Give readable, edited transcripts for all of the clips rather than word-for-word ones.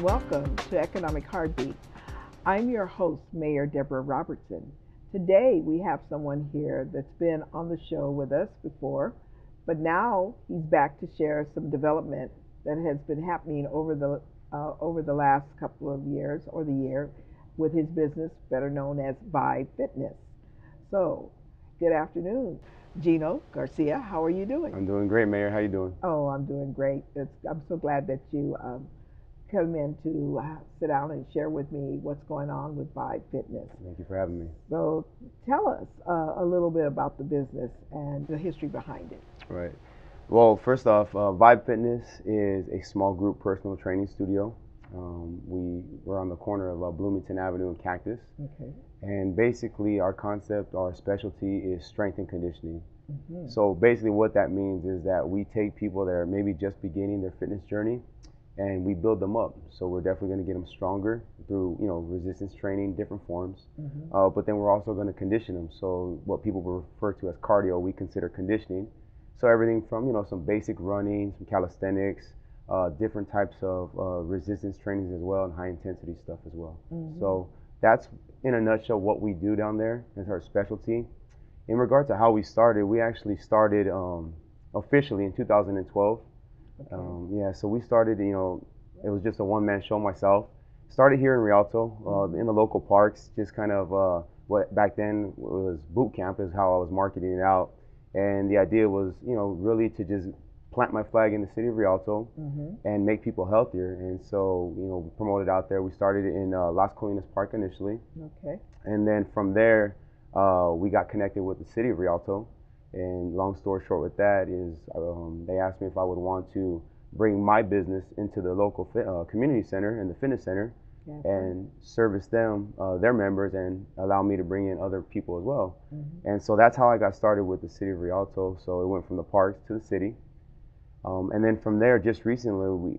and welcome to Economic Heartbeat. I'm your host, Mayor Deborah Robertson. Today we have someone here that's been on the show with us before, but now he's back to share some development that has been happening over the last couple of years or the year with his business, better known as Vibe Fitness. So, good afternoon, Gino Garcia. How are you doing? I'm doing great, Mayor. How you doing? Oh, I'm doing great. I'm so glad that you come in to sit down and share with me what's going on with Vibe Fitness. Thank you for having me. So tell us a little bit about the business and the history behind it. Right. Well, first off, Vibe Fitness is a small group personal training studio. We're on the corner of Bloomington Avenue and Cactus. Okay. And basically, our concept, our specialty is strength and conditioning. Mm-hmm. So basically, what that means is that we take people that are maybe just beginning their fitness journey, and we build them up. So we're definitely going to get them stronger through, resistance training, different forms. Mm-hmm. But then we're also going to condition them. So what people refer to as cardio, we consider conditioning. So everything from, some basic running, some calisthenics, different types of resistance trainings as well, and high intensity stuff as well. Mm-hmm. So that's in a nutshell what we do down there. It's our specialty. In regard to how we started, we actually started officially in 2012. Okay. Yeah, so we started, it was just a one-man show myself. Started here in Rialto, in the local parks, just kind of what back then was boot camp is how I was marketing it out. And the idea was, really to just plant my flag in the city of Rialto Mm-hmm. and make people healthier. And so, we promoted out there. We started in Las Colinas Park initially. Okay. And then from there, we got connected with the city of Rialto. And long story short with that is they asked me if I would want to bring my business into the local community center and the fitness center Yes. and service them, their members, and allow me to bring in other people as well. Mm-hmm. And so that's how I got started with the city of Rialto. So it went from the parks to the city. And then from there, just recently,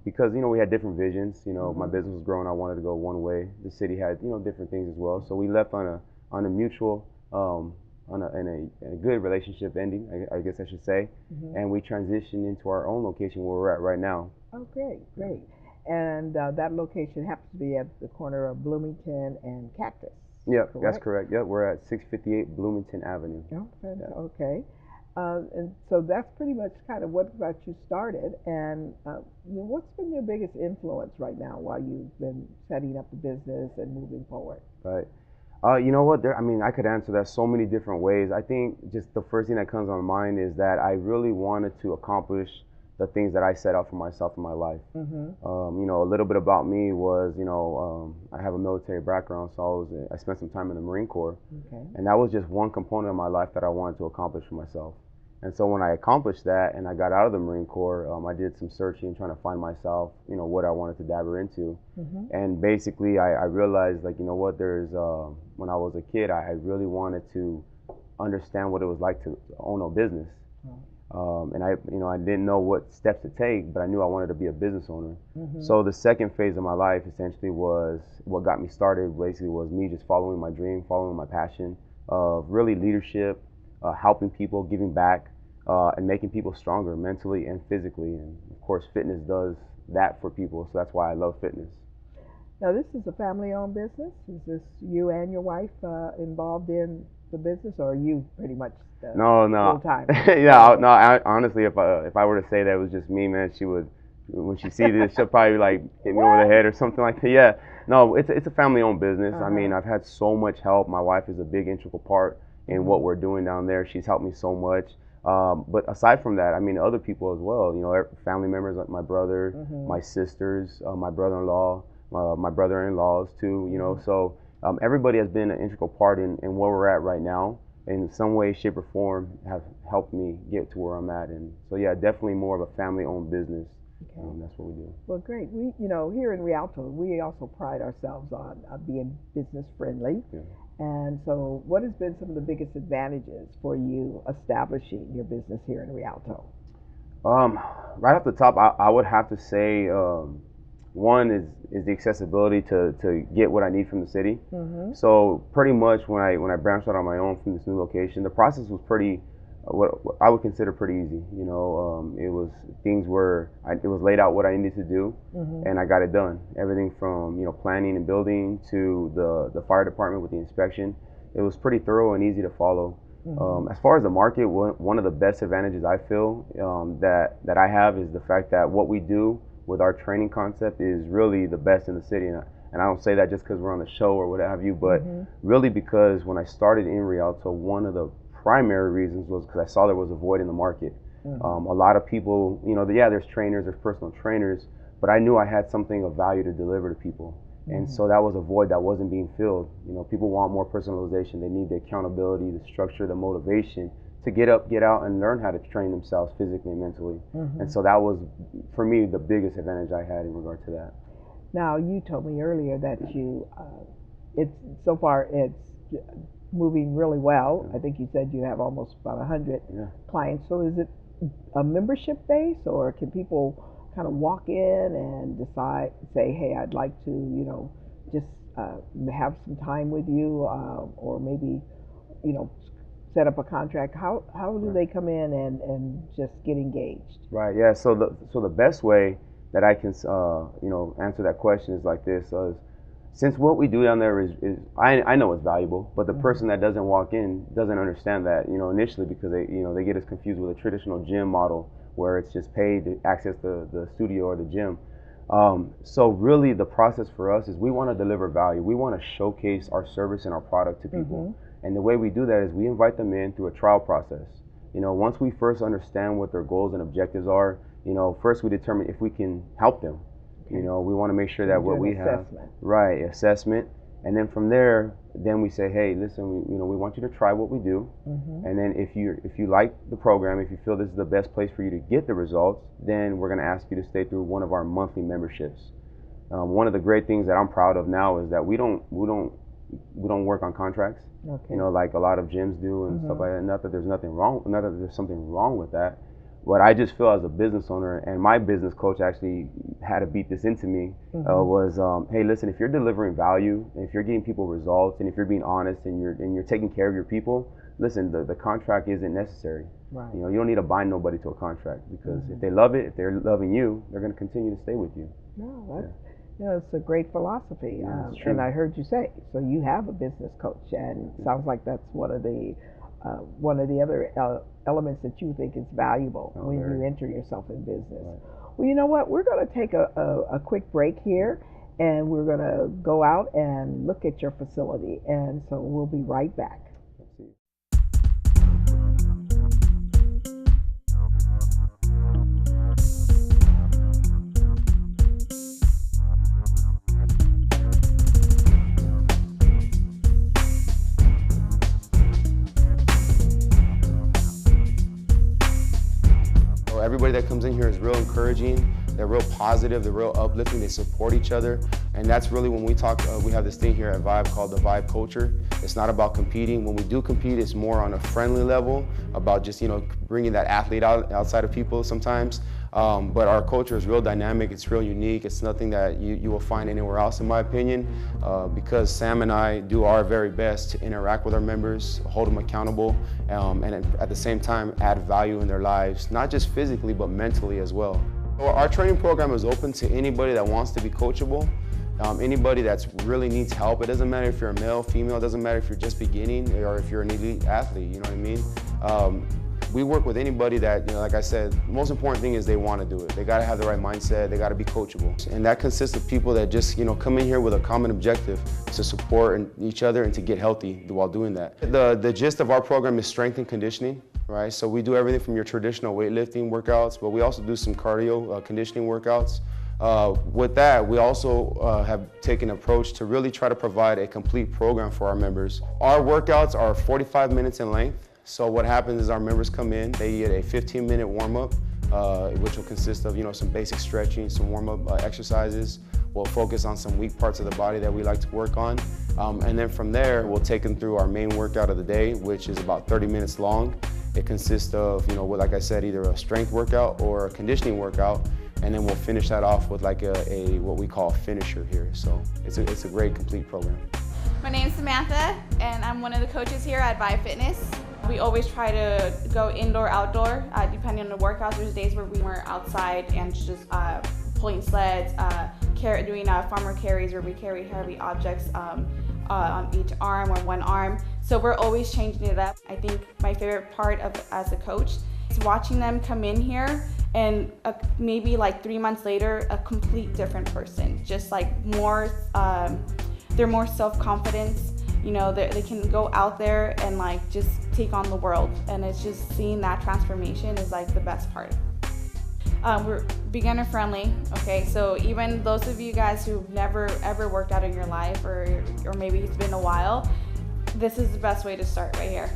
because, we had different visions, my business was growing, I wanted to go one way. The city had, different things as well. So we left on a mutual, in a good relationship ending, I guess I should say. Mm-hmm. And we transitioned into our own location where we're at right now. Oh, great, great. And that location happens to be at the corner of Bloomington and Cactus. Yep, correct? that's correct. Yep, we're at 658 Bloomington Avenue. Okay. Yeah. Okay. And so that's pretty much kind of what got you started. And what's been your biggest influence right now while you've been setting up the business and moving forward? Right. You know what? I could answer that so many different ways. I think just the first thing that comes to my mind is that I really wanted to accomplish the things that I set out for myself in my life. Mm-hmm. A little bit about me was, I have a military background, so I spent some time in the Marine Corps, Okay. and that was just one component of my life that I wanted to accomplish for myself. And so when I accomplished that and I got out of the Marine Corps, I did some searching, trying to find myself, what I wanted to dabber into. Mm-hmm. And basically, I realized, like, when I was a kid, I really wanted to understand what it was like to own a business. And I didn't know what steps to take, but I knew I wanted to be a business owner. Mm-hmm. So the second phase of my life essentially was what got me started. Basically, was me just following my dream, following my passion of really leadership, helping people, giving back, and making people stronger mentally and physically. And of course, fitness does that for people. So that's why I love fitness. Now, this is a family-owned business. Is this you and your wife involved in the business, or are you pretty much No, full time? yeah, no. Honestly, if I were to say that it was just me, man, she would. When she sees this, she'll probably like hit me over the head or something like that. Yeah, no, it's a family-owned business. I mean, I've had so much help. My wife is a big integral part in what we're doing down there. She's helped me so much. But aside from that, I mean, other people as well. Family members like my brother, Mm-hmm. my sisters, my brother-in-law, my brother-in-laws too. So everybody has been an integral part in where we're at right now. In some way, shape, or form, have helped me get to where I'm at. And so, yeah, definitely more of a family-owned business. Okay. That's what we do. Well, great. We, here in Rialto, we also pride ourselves on being business friendly. Yeah. And so, what has been some of the biggest advantages for you establishing your business here in Rialto? Right off the top, I would have to say one is the accessibility to get what I need from the city. Mm-hmm. So pretty much when I branched out on my own from this new location, the process was pretty what I would consider pretty easy. You know, it was it was laid out what I needed to do, and I got it done. Everything from planning and building to the fire department with the inspection. It was pretty thorough and easy to follow. As far as the market, one of the best advantages I feel that I have is the fact that what we do with our training concept is really the best in the city. And I don't say that just because we're on the show or what have you, but really because when I started in Rialto, one of the primary reasons was because I saw there was a void in the market. A lot of people, there's trainers, there's personal trainers, but I knew I had something of value to deliver to people. And so that was a void that wasn't being filled. People want more personalization. They need the accountability, the structure, the motivation to get up, get out, and learn how to train themselves physically and mentally. And so that was, for me, the biggest advantage I had in regard to that. Now, you told me earlier that so far it's moving really well. I think you said you have almost about 100 clients. So is it a membership base, or can people kind of walk in and say, hey, I'd like to, just have some time with you, or maybe, set up a contract? How do they come in and just get engaged? Right. Yeah. So the best way that I can answer that question is like this: since what we do down there is I know it's valuable, but the person that doesn't walk in doesn't understand that initially, because they get us confused with a traditional gym model where it's just paid to access the studio or the gym. So really the process for us is we want to deliver value. We want to showcase our service and our product to people. And the way we do that is we invite them in through a trial process. Once we first understand what their goals and objectives are, first we determine if we can help them. We want to make sure that what we have, assessment. And then from there, then we say, hey, listen, we want you to try what we do. And then if you like the program, if you feel this is the best place for you to get the results, then we're going to ask you to stay through one of our monthly memberships. One of the great things that I'm proud of now is that we don't work on contracts. Like a lot of gyms do and stuff like that. Not that there's something wrong with that. What I just feel as a business owner, and my business coach actually had to beat this into me, was, hey, listen, if you're delivering value, and if you're getting people results, and if you're being honest, and you're taking care of your people, listen, the contract isn't necessary. Right. You don't need to bind nobody to a contract, because if they love it, if they're loving you, they're going to continue to stay with you. No, it's a great philosophy. And I heard you say, so you have a business coach, and it sounds like that's one of the other elements that you think is valuable when you enter yourself in business. Right. Well, you know what? We're going to take a quick break here, and we're going to go out and look at your facility. And so we'll be right back. Everybody that comes in here is real encouraging. They're real positive. They're real uplifting. They support each other, and that's really when we talk. We have this thing here at Vibe called the Vibe culture. It's not about competing. When we do compete, it's more on a friendly level, about just bringing that athlete outside of people sometimes. But our culture is real dynamic. It's real unique. It's nothing that you will find anywhere else, in my opinion, because Sam and I do our very best to interact with our members, hold them accountable, and at the same time add value in their lives, not just physically, but mentally as well. So our training program is open to anybody that wants to be coachable, anybody that really needs help. It doesn't matter if you're a male, female, it doesn't matter if you're just beginning or if you're an elite athlete, you know what I mean? We work with anybody that, like I said, the most important thing is they want to do it. They got to have the right mindset. They got to be coachable. And that consists of people that just, come in here with a common objective to support each other and to get healthy while doing that. The gist of our program is strength and conditioning, right? So we do everything from your traditional weightlifting workouts, but we also do some cardio conditioning workouts. With that, we also have taken an approach to really try to provide a complete program for our members. Our workouts are 45 minutes in length. So what happens is our members come in, they get a 15-minute warm-up, which will consist of some basic stretching, some warm-up exercises. We'll focus on some weak parts of the body that we like to work on. And then from there, we'll take them through our main workout of the day, which is about 30 minutes long. It consists of, like I said, either a strength workout or a conditioning workout. And then we'll finish that off with like what we call a finisher here. So it's a great complete program. My name's Samantha, and I'm one of the coaches here at Vibe Fitness. We always try to go indoor, outdoor, depending on the workouts. There's days where we were outside and just pulling sleds, doing farmer carries where we carry heavy objects on each arm or one arm. So we're always changing it up. I think my favorite part of as a coach is watching them come in here and maybe like 3 months later, a complete different person. Just like more, they're more self-confidence. You know, they can go out there and like just take on the world, and it's just seeing that transformation is like the best part. We're beginner friendly, okay? So even those of you guys who've never ever worked out in your life, or maybe it's been a while, this is the best way to start right here.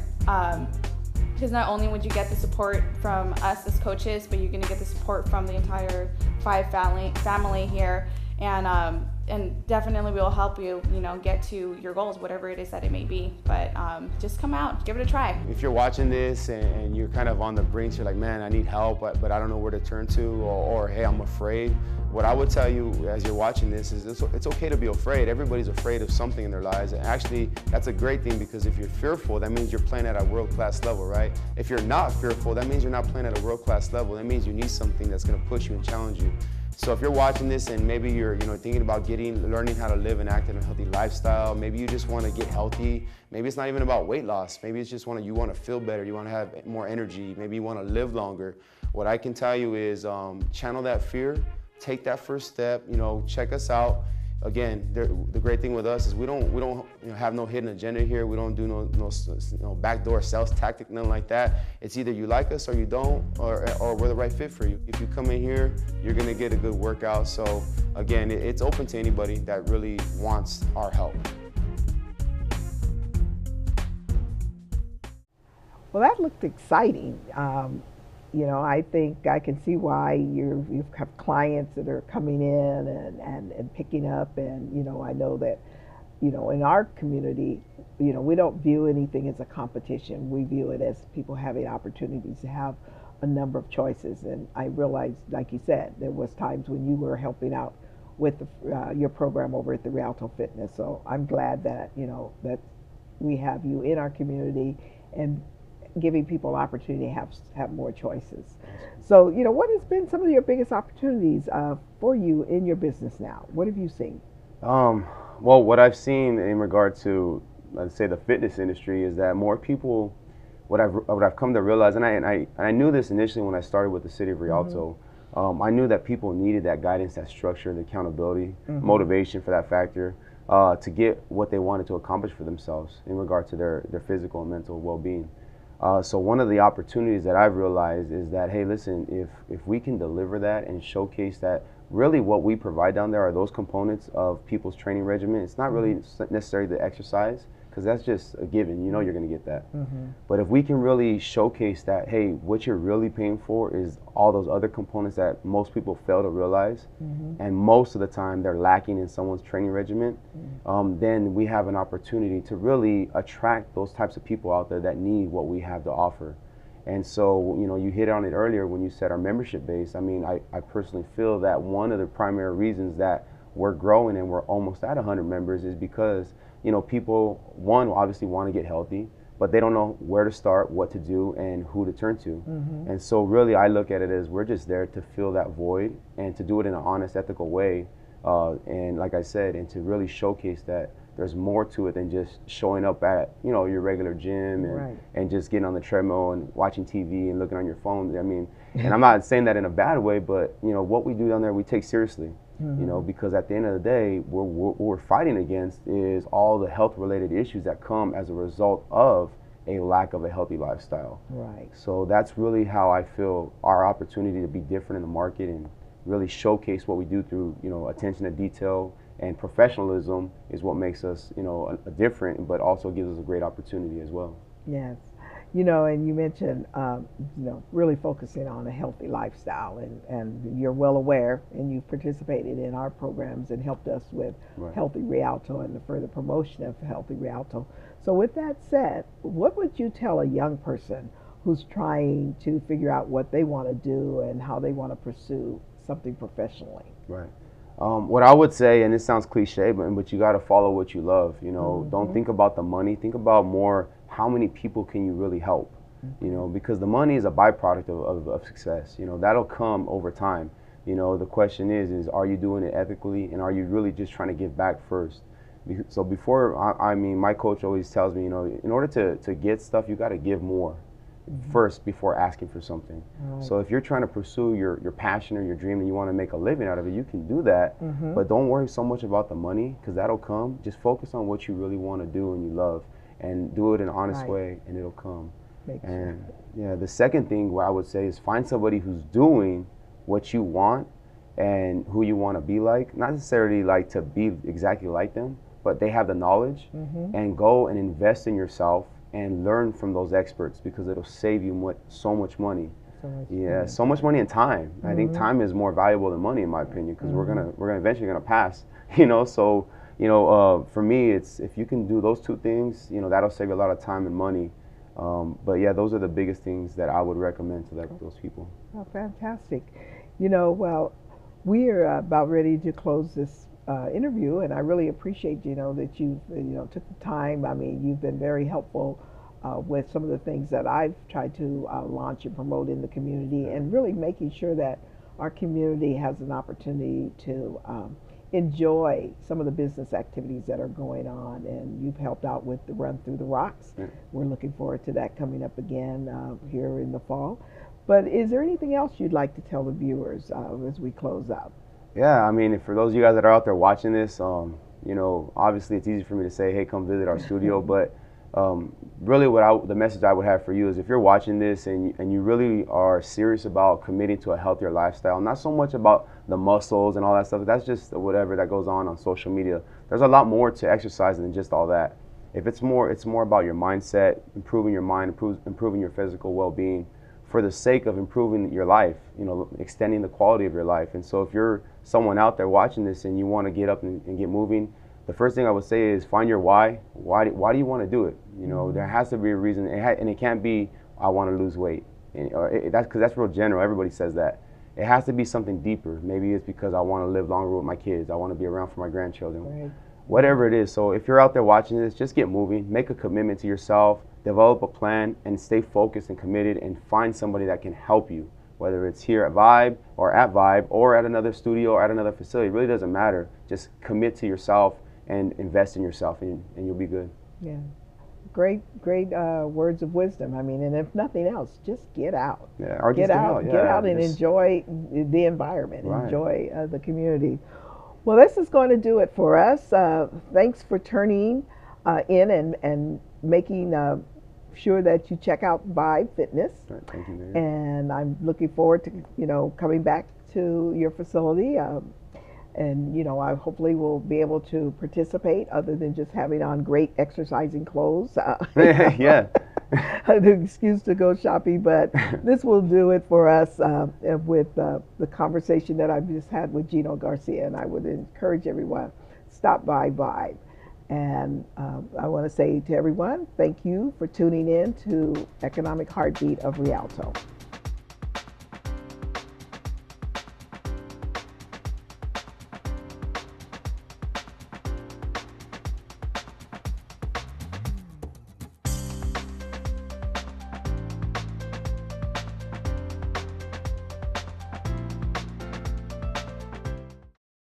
Because not only would you get the support from us as coaches, but you're gonna get the support from the entire Five family here, and definitely we'll help you, you know, get to your goals, whatever it is that it may be. But just come out, give it a try. If you're watching this and you're kind of on the brink, you're like, man, I need help, but I don't know where to turn to, or hey, I'm afraid. What I would tell you as you're watching this is it's okay to be afraid. Everybody's afraid of something in their lives. And actually, that's a great thing, because if you're fearful, that means you're playing at a world-class level, right? If you're not fearful, that means you're not playing at a world-class level. That means you need something that's gonna push you and challenge you. So if you're watching this and maybe you're thinking about learning how to live an active and healthy lifestyle, maybe you just want to get healthy, maybe it's not even about weight loss, maybe it's just you want to feel better, you want to have more energy, maybe you want to live longer. What I can tell you is channel that fear, take that first step, check us out. Again, the great thing with us is we don't have no hidden agenda here. We don't do no backdoor sales tactic, nothing like that. It's either you like us or you don't, or we're the right fit for you. If you come in here, you're gonna get a good workout. So again, it's open to anybody that really wants our help. Well, that looked exciting. I think I can see why you have clients that are coming in and picking up. And, I know that, in our community, we don't view anything as a competition. We view it as people having opportunities to have a number of choices. And I realized, like you said, there was times when you were helping out with your program over at the Rialto Fitness. So I'm glad that, that we have you in our community and giving people opportunity to have more choices. So, what has been some of your biggest opportunities for you in your business now? What have you seen? Well, what I've seen in regard to, let's say, the fitness industry is that more people, what I've come to realize, and I knew this initially when I started with the city of Rialto. I knew that people needed that guidance, that structure, the accountability, motivation for that factor, to get what they wanted to accomplish for themselves in regard to their physical and mental well-being. So one of the opportunities that I've realized is that, hey, listen, if we can deliver that and showcase that really what we provide down there are those components of people's training regimen. It's not really necessarily the exercise, because that's just a given. You're going to get that. But if we can really showcase that, hey, what you're really paying for is all those other components that most people fail to realize, and most of the time they're lacking in someone's training regimen, then we have an opportunity to really attract those types of people out there that need what we have to offer. And so, you hit on it earlier when you said our membership base. I mean, I personally feel that one of the primary reasons that we're growing and we're almost at 100 members is because people, one, obviously want to get healthy, but they don't know where to start, what to do, and who to turn to. And so really I look at it as we're just there to fill that void and to do it in an honest, ethical way. And like I said, and to really showcase that there's more to it than just showing up at, your regular gym and just getting on the treadmill and watching TV and looking on your phone. I mean, and I'm not saying that in a bad way, but what we do down there, we take seriously. Because at the end of the day, what we're fighting against is all the health-related issues that come as a result of a lack of a healthy lifestyle. Right. So that's really how I feel our opportunity to be different in the market and really showcase what we do through, attention to detail and professionalism is what makes us, a different, but also gives us a great opportunity as well. Yes. And you mentioned, really focusing on a healthy lifestyle, and you're well aware, and you've participated in our programs and helped us with Healthy Rialto and the further promotion of Healthy Rialto. So with that said, what would you tell a young person who's trying to figure out what they want to do and how they want to pursue something professionally? Right. What I would say, and this sounds cliche, but you got to follow what you love. Don't think about the money. Think about more how many people can you really help? You know, because the money is a byproduct of success. You know, that'll come over time. You know, the question is are you doing it ethically, and are you really just trying to give back first? So before, I mean, my coach always tells me, you know, in order to get stuff, you got to give more first before asking for something. Right. So if you're trying to pursue your passion or your dream and you want to make a living out of it, you can do that. But don't worry so much about the money, because that'll come. Just focus on what you really want to do and you love, and do it in an honest way, and it'll come. And yeah, the second thing what I would say is find somebody who's doing what you want and who you want to be like. Not necessarily like to be exactly like them, but they have the knowledge, and go and invest in yourself and learn from those experts, because it'll save you so much money. So much money and time. I think time is more valuable than money, in my opinion, because we're gonna eventually gonna pass. You know, so you know, for me, it's if you can do those two things, you know, that'll save you a lot of time and money. But yeah, those are the biggest things that I would recommend to those people. Oh, fantastic. You know, well, we're about ready to close this interview, and I really appreciate, you know, that you took the time. I mean, you've been very helpful with some of the things that I've tried to launch and promote in the community, and really making sure that our community has an opportunity to enjoy some of the business activities that are going on. And you've helped out with the Run Through the Rocks. We're looking forward to that coming up again here in the fall. But is there anything else you'd like to tell the viewers as we close out? Yeah, I mean, for those of you guys that are out there watching this, you know, obviously it's easy for me to say, hey, come visit our studio, but really the message I would have for you is, if you're watching this and you really are serious about committing to a healthier lifestyle, not so much about the muscles and all that stuff, that's just whatever that goes on social media. There's a lot more to exercise than just all that. If it's more about your mindset, improving your mind, improving your physical well-being, for the sake of improving your life, you know, extending the quality of your life. And so if you're someone out there watching this and you want to get up and get moving, the first thing I would say is find your why. Why do you want to do it? You know, there has to be a reason, and it can't be, I want to lose weight. That's because that's real general. Everybody says that. It has to be something deeper. Maybe it's because I want to live longer with my kids. I want to be around for my grandchildren. Right. Whatever it is. So if you're out there watching this, just get moving. Make a commitment to yourself. Develop a plan and stay focused and committed, and find somebody that can help you, whether it's here at Vibe or at another studio or at another facility. It really doesn't matter. Just commit to yourself and invest in yourself, and you'll be good. Yeah. Great words of wisdom. I mean, and if nothing else, just get out. Yeah, or get out and enjoy the environment, enjoy the community. Well, this is going to do it for us. Thanks for turning in and making sure that you check out Vibe Fitness. Right, thank you, Mary. And I'm looking forward to, you know, coming back to your facility. And, you know, I hopefully will be able to participate, other than just having on great exercising clothes. Yeah. An excuse to go shopping, but this will do it for us with the conversation that I've just had with Gino Garcia. And I would encourage everyone, stop by Vibe. And I want to say to everyone, thank you for tuning in to Economic Heartbeat of Rialto.